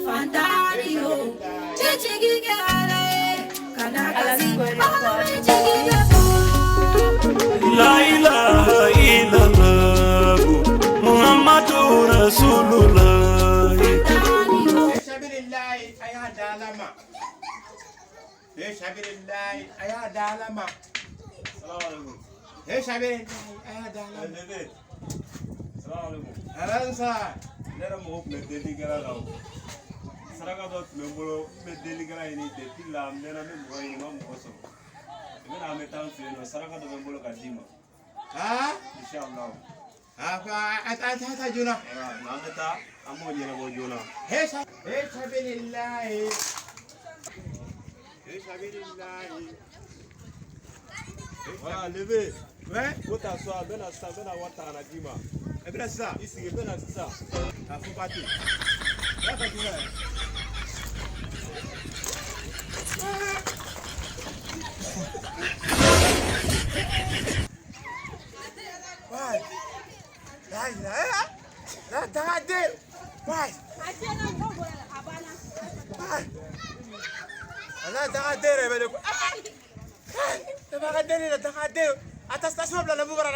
Fantario, Chichigigale, Kanakazi, La ilaha illallah Muhammadur Rasulullah. Sabilillahi ayah dalama. Sabilillahi ayah dalama. Assalamualaikum. Sabilillahi ayah dalama. Assalamualaikum. Aransa. Nera mo me deligara law. Saraka dot me bolo me deligara ini de pilla nera me mo ini mo so. Me na me tan fe no saraka do me bolo kadima. Ha? Inshallah. Apa ata juna. Na meta amo nyere mo juna. Sabilillahi. Sabilillahi. Voilà, levez. Ouais? Faut t'asseoir, ben asseoir, ben avoir ta anagima. Et bien ça. Ici, ben asseoir. Ah, faut partir. Là, quand tu vas. Ouais. Là, t'as raté. Ouais. Là, t'as raté, réveille. T'as raté, t'as raté. À ta station, là, le mouvement, là.